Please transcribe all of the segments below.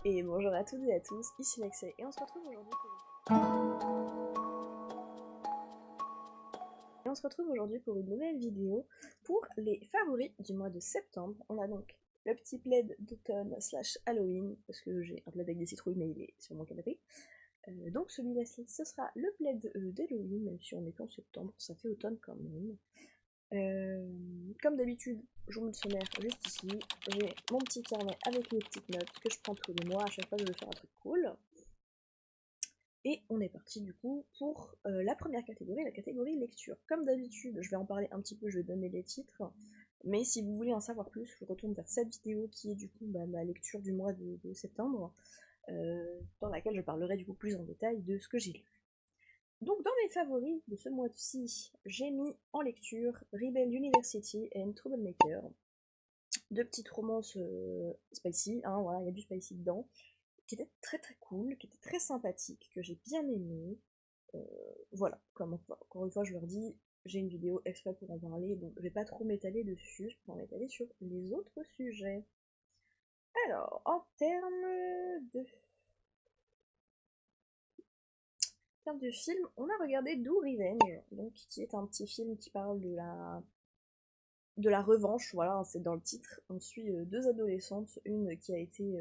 Et bonjour à toutes et à tous, ici Lexey et on se retrouve aujourd'hui pour une nouvelle vidéo pour les favoris du mois de septembre. On a donc le petit plaid d'automne slash Halloween, parce que j'ai un plaid avec des citrouilles mais il est sur mon canapé. Donc celui-là ce sera le plaid d'Halloween, même si on est qu'en septembre, ça fait automne quand même. Comme d'habitude, je vous mets le sommaire juste ici. J'ai mon petit carnet avec mes petites notes que je prends tous les mois, à chaque fois je veux faire un truc cool. Et on est parti du coup pour la première catégorie, la catégorie lecture. Comme d'habitude, je vais en parler un petit peu, je vais donner les titres. Mais si vous voulez en savoir plus, je retourne vers cette vidéo qui est du coup ma lecture du mois de septembre, dans laquelle je parlerai du coup plus en détail de ce que j'ai lu. Donc dans mes favoris de ce mois-ci, j'ai mis en lecture Rebel University and Troublemaker. Deux petites romances spicy, hein, voilà, il y a du spicy dedans, qui était très très cool, qui était très sympathique, que j'ai bien aimé. Euh, voilà, comme encore une fois je leur dis, j'ai une vidéo exprès pour en parler, donc je vais pas trop m'étaler dessus, je peux m'étaler sur les autres sujets. Alors, en termes de film, on a regardé Do Revenge, donc qui est un petit film qui parle de la revanche, voilà, c'est dans le titre. On suit deux adolescentes, une qui a été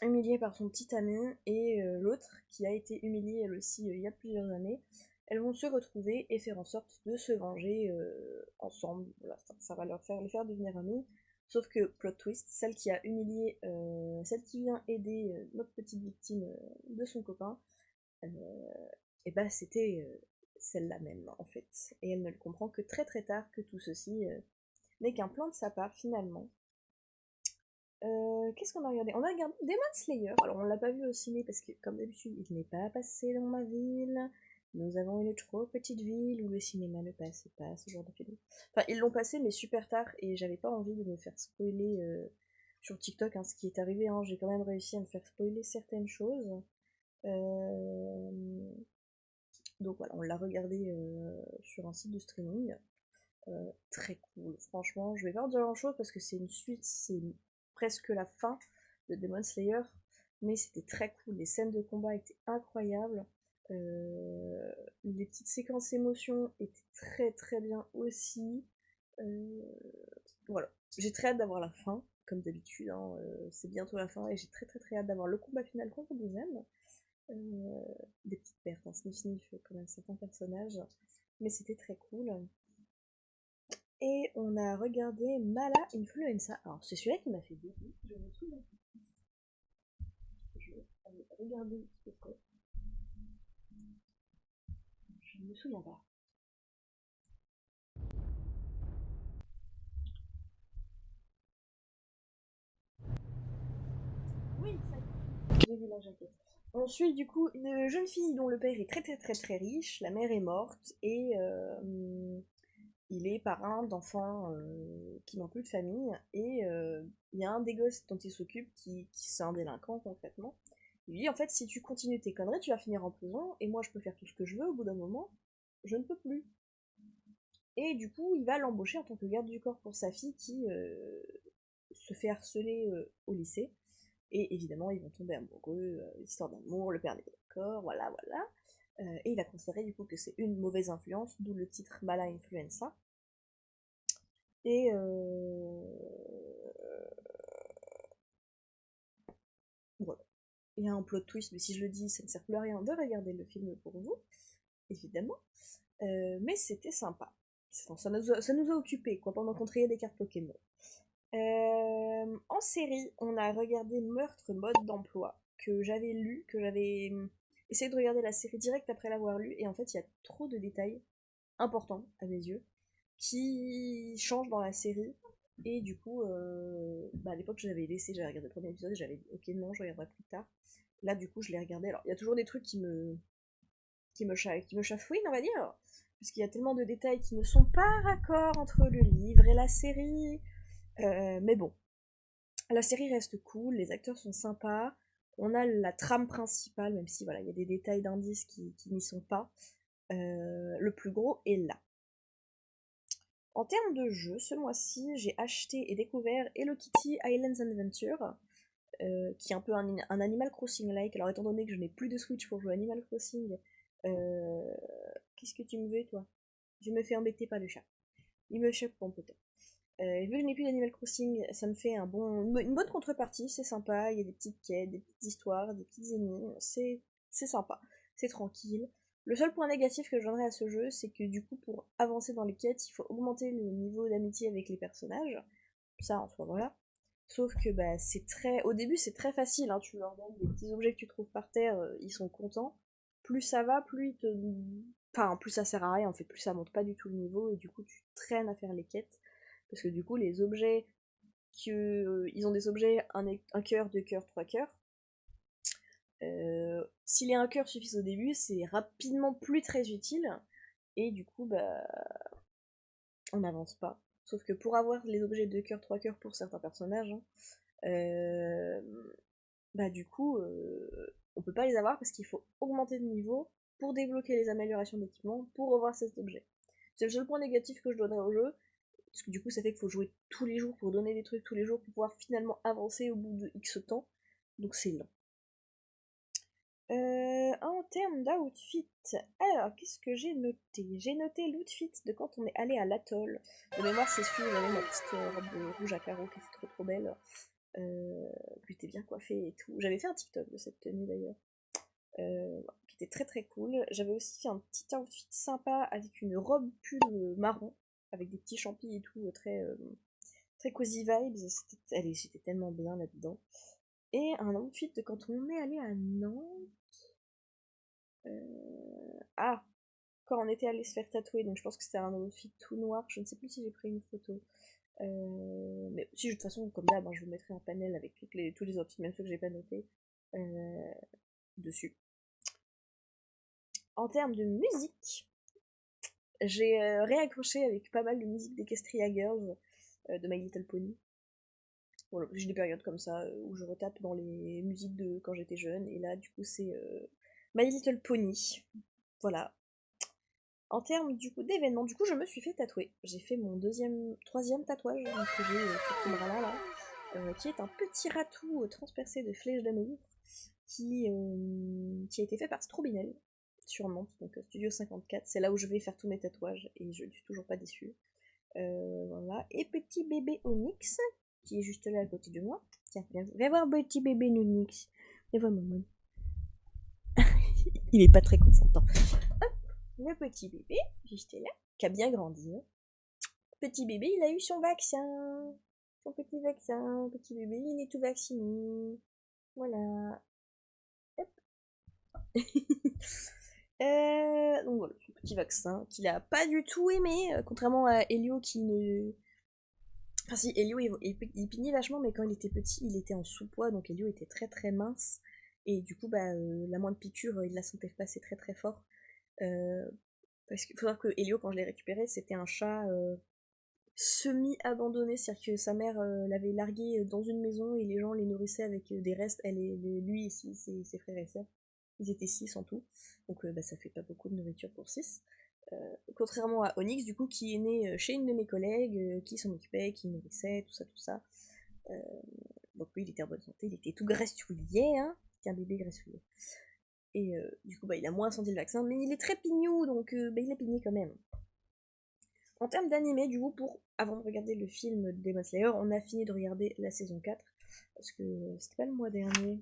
humiliée par son petit ami et l'autre qui a été humiliée elle aussi il y a plusieurs années. Elles vont se retrouver et faire en sorte de se venger ensemble. Voilà, ça va les faire devenir amies. Sauf que, plot twist, celle qui a humilié, celle qui vient aider notre petite victime de son copain, euh, et bah c'était celle-là même en fait. Et elle ne le comprend que très très tard que tout ceci n'est qu'un plan de sa part finalement. Qu'est-ce qu'on a regardé? On a regardé Demon Slayer. Alors, on l'a pas vu au ciné parce que, comme d'habitude, il n'est pas passé dans ma ville. Nous avons une trop petite ville où le cinéma ne passe pas ce genre de film. Enfin, ils l'ont passé, mais super tard, et j'avais pas envie de me faire spoiler sur TikTok hein, ce qui est arrivé. Hein. J'ai quand même réussi à me faire spoiler certaines choses. Euh, Donc voilà, on l'a regardé sur un site de streaming. Très cool. Franchement, je vais pas en dire grand chose parce que c'est une suite, c'est presque la fin de Demon Slayer, mais c'était très cool. Les scènes de combat étaient incroyables. Euh, les petites séquences émotions étaient très très bien aussi. Euh, voilà, j'ai très hâte d'avoir la fin, comme d'habitude. Hein, c'est bientôt la fin et j'ai très très très hâte d'avoir le combat final contre Deuxième. Euh, des petites pertes, hein, sniff sniff quand même certains personnages, mais c'était très cool. Et on a regardé Mala Influenza. Alors, c'est celui-là qui m'a fait dire. Je me souviens plus. Je vais aller regarder ce que c'est. Je ne me souviens pas. Oui, ça y est. J'ai vu la jaquette. On suit du coup une jeune fille dont le père est très très très très riche, la mère est morte et il est parrain d'enfants qui n'ont plus de famille et il y a un des gosses dont il s'occupe qui c'est un délinquant concrètement. Il lui dit en fait si tu continues tes conneries tu vas finir en prison et moi je peux faire tout ce que je veux au bout d'un moment je ne peux plus. Et du coup, il va l'embaucher en tant que garde du corps pour sa fille qui se fait harceler au lycée. Et évidemment, ils vont tomber amoureux, histoire d'amour, le père n'est pas d'accord, voilà, voilà. Et il va considérer du coup que c'est une mauvaise influence, d'où le titre Mala Influenza. Et voilà. Il y a un plot twist, mais si je le dis, ça ne sert plus à rien de regarder le film pour vous, évidemment. Mais c'était sympa. Enfin, ça nous a occupés, quoi, pendant qu'on triait des cartes Pokémon. En série, on a regardé Meurtre mode d'emploi, que j'avais lu, que j'avais essayé de regarder la série direct après l'avoir lu, et en fait, il y a trop de détails importants, à mes yeux, qui changent dans la série. Et du coup, à l'époque, j'avais regardé le premier épisode, et j'avais dit, ok, non, je regarderai plus tard. Là, du coup, je l'ai regardé. Alors, il y a toujours des trucs qui me chafouinent, on va dire, puisqu'il y a tellement de détails qui ne sont pas raccords entre le livre et la série. Mais bon, la série reste cool, les acteurs sont sympas, on a la trame principale, même si voilà, il y a des détails d'indices qui n'y sont pas. Le plus gros est là. En termes de jeu, ce mois-ci, j'ai acheté et découvert Hello Kitty Islands Adventure. qui est un peu un Animal Crossing-like. Alors étant donné que je n'ai plus de Switch pour jouer à Animal Crossing, qu'est-ce que tu me veux toi? Je me fais embêter par le chat. Il me chope mon poteau. Vu que je n'ai plus d'Animal Crossing, ça me fait une bonne contrepartie, c'est sympa, il y a des petites quêtes, des petites histoires, des petites énigmes, c'est sympa, c'est tranquille. Le seul point négatif que je donnerais à ce jeu, c'est que du coup, pour avancer dans les quêtes, il faut augmenter le niveau d'amitié avec les personnages. Ça, en soi, voilà. Sauf que bah, au début, c'est très facile, hein, tu leur donnes des petits objets que tu trouves par terre, ils sont contents. Plus ça va, plus ils te... Enfin, plus ça sert à rien, en fait, plus ça monte pas du tout le niveau, et du coup, tu traînes à faire les quêtes. Parce que du coup, les objets, ils ont des objets, un cœur, deux cœurs, trois cœurs. Si les un cœur suffisent au début, c'est rapidement plus très utile. Et du coup, bah, on n'avance pas. Sauf que pour avoir les objets deux cœurs, trois cœurs pour certains personnages, hein, euh, bah du coup, on peut pas les avoir parce qu'il faut augmenter de niveau pour débloquer les améliorations d'équipement pour avoir cet objet. C'est le seul point négatif que je donnerais au jeu, parce que du coup ça fait qu'il faut jouer tous les jours pour donner des trucs tous les jours pour pouvoir finalement avancer au bout de X temps, donc c'est lent. En termes d'outfit, alors qu'est-ce que j'ai noté? J'ai noté l'outfit de quand on est allé à l'atoll. De mémoire, c'est celui où j'avais ma petite robe rouge à carreaux qui était trop belle. Qui était bien coiffée et tout. J'avais fait un TikTok de cette tenue d'ailleurs. Qui était très très cool. J'avais aussi fait un petit outfit sympa avec une robe pull marron, avec des petits champis et tout, très cozy vibes. J'étais tellement bien là-dedans. Et un outfit de quand on est allé à Nantes. Ah, quand on était allé se faire tatouer, donc je pense que c'était un outfit tout noir. Je ne sais plus si j'ai pris une photo. Mais si, de toute façon, comme d'hab, hein, je vous mettrai un panel avec tous les outfits, même ceux que j'ai pas notés, dessus. En termes de musique, j'ai réaccroché avec pas mal de musique d'Equestria Girls de My Little Pony. Voilà, j'ai des périodes comme ça où je retape dans les musiques de quand j'étais jeune, et là, du coup, c'est My Little Pony. Voilà. En termes du coup d'événements, du coup, je me suis fait tatouer. J'ai fait mon troisième tatouage que j'ai sur ce bras-là, qui est un petit ratou transpercé de flèches d'amour qui a été fait par Strobinel sur Nantes, donc Studio 54. C'est là où je vais faire tous mes tatouages et je ne suis toujours pas déçue. Voilà. Et petit bébé Onyx, qui est juste là à côté de moi. Tiens, viens voir petit bébé Onyx. Viens voir maman. Il est pas très consentant. Hop, le petit bébé, juste là, qui a bien grandi. Hein. Petit bébé, il a eu son vaccin. Son petit vaccin. Petit bébé, il est tout vacciné. Voilà. Hop. Donc voilà, ce petit vaccin qu'il a pas du tout aimé, contrairement à Elio qui ne. Enfin si, Elio il pignait vachement, mais quand il était petit, il était en sous-poids, donc Elio était très très mince. Et du coup, bah, la moindre piqûre, il la sentait passer très très fort. Euh, Parce qu'il faut savoir que Elio, quand je l'ai récupéré, c'était un chat semi-abandonné, c'est-à-dire que sa mère l'avait largué dans une maison et les gens les nourrissaient avec des restes, lui et ses frères et sœurs. Ils étaient 6 en tout, donc bah, ça fait pas beaucoup de nourriture pour 6. Contrairement à Onyx, du coup, qui est né chez une de mes collègues, qui s'en occupait, qui nourrissait, tout ça, tout ça. Euh, donc lui, il était en bonne santé, il était tout graissouillet, hein, c'était un bébé graissouillet. Et du coup, bah, il a moins senti le vaccin, mais il est très pignou, donc bah, il a pigné quand même. En termes d'animé, du coup, avant de regarder le film Demon Slayer, on a fini de regarder la saison 4, parce que c'était pas le mois dernier,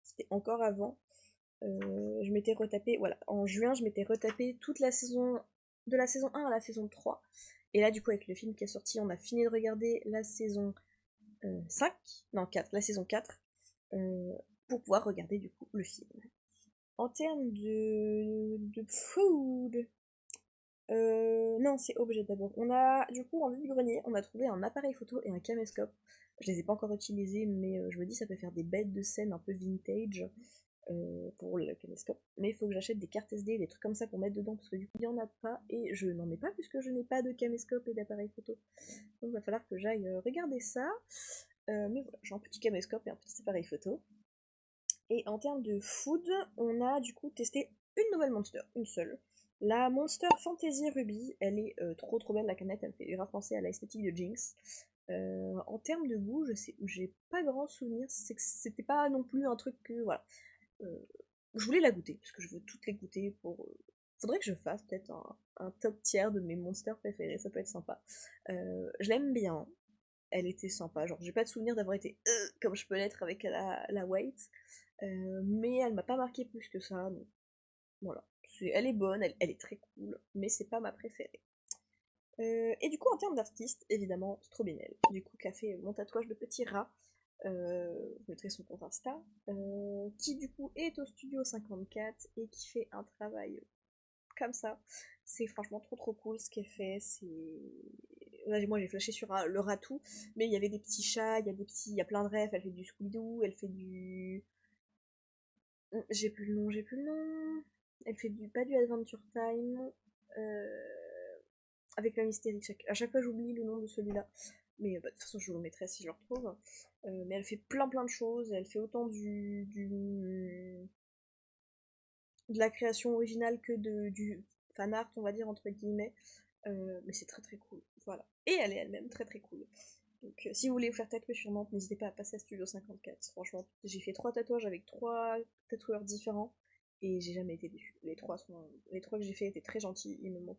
c'était encore avant. Je m'étais retapé, voilà, en juin, je m'étais retapé toute la saison, de la saison 1 à la saison 3. Et là, du coup, avec le film qui est sorti, on a fini de regarder la saison 5, non 4, la saison 4, pour pouvoir regarder du coup le film. En termes de food, non, c'est objet d'abord. On a, du coup, en vide-grenier, on a trouvé un appareil photo et un caméscope. Je les ai pas encore utilisés, mais je me dis ça peut faire des bêtes de scène un peu vintage pour le caméscope. Mais il faut que j'achète des cartes SD, des trucs comme ça pour mettre dedans, parce que du coup, il y en a pas, et je n'en ai pas puisque je n'ai pas de caméscope et d'appareil photo. Donc il va falloir que j'aille regarder ça. Mais voilà, j'ai un petit caméscope et un petit appareil photo. Et en termes de food, on a du coup testé une nouvelle Monster, une seule. La Monster Fantasy Ruby, elle est trop trop belle la canette, elle me fait grave penser à l'esthétique de Jinx. En termes de goût, j'ai pas grand souvenir, c'est que c'était pas non plus un truc que, voilà. Je voulais la goûter, parce que je veux toutes les goûter pour... Faudrait que je fasse peut-être un top tiers de mes monsters préférés, ça peut être sympa. Je l'aime bien, elle était sympa, genre j'ai pas de souvenir d'avoir été comme je peux l'être avec la White, mais elle m'a pas marqué plus que ça, donc voilà. Elle est bonne, elle est très cool, mais c'est pas ma préférée. Et du coup, en termes d'artiste, évidemment, Strobinel, du coup, qui a fait mon tatouage de petit rat, je mettrai son compte Insta, qui du coup est au studio 54 et qui fait un travail comme ça. C'est franchement trop trop cool ce qu'elle fait. Là, moi j'ai flashé sur le ratou, mais il y avait des petits chats, il y a plein de rêves. Elle fait du Scooby-Doo, elle fait du. J'ai plus le nom. Elle fait du pas du Adventure Time. Euh, avec la mystérie. À chaque fois j'oublie le nom de celui-là. Mais bah, de toute façon je vous le mettrai si je le retrouve. Mais elle fait plein plein de choses. Elle fait autant de la création originale que du fan art, on va dire, entre guillemets. Mais c'est très très cool. Voilà. Et elle est elle-même très très cool. Donc si vous voulez vous faire tatouer sur Nantes, n'hésitez pas à passer à Studio 54. Franchement, j'ai fait 3 tatouages avec 3 tatoueurs différents et j'ai jamais été déçue. Les trois que j'ai fait étaient très gentils. Il me manque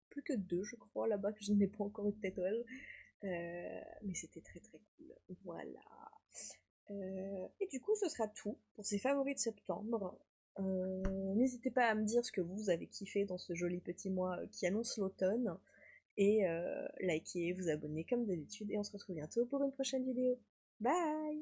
plus que 2, je crois, là-bas, que je n'ai pas encore eu de tatouage. Mais c'était très très cool. Voilà. Et du coup, ce sera tout pour ces favoris de septembre. N'hésitez pas à me dire ce que vous avez kiffé dans ce joli petit mois qui annonce l'automne. Et likez, vous abonner comme d'habitude. Et on se retrouve bientôt pour une prochaine vidéo. Bye!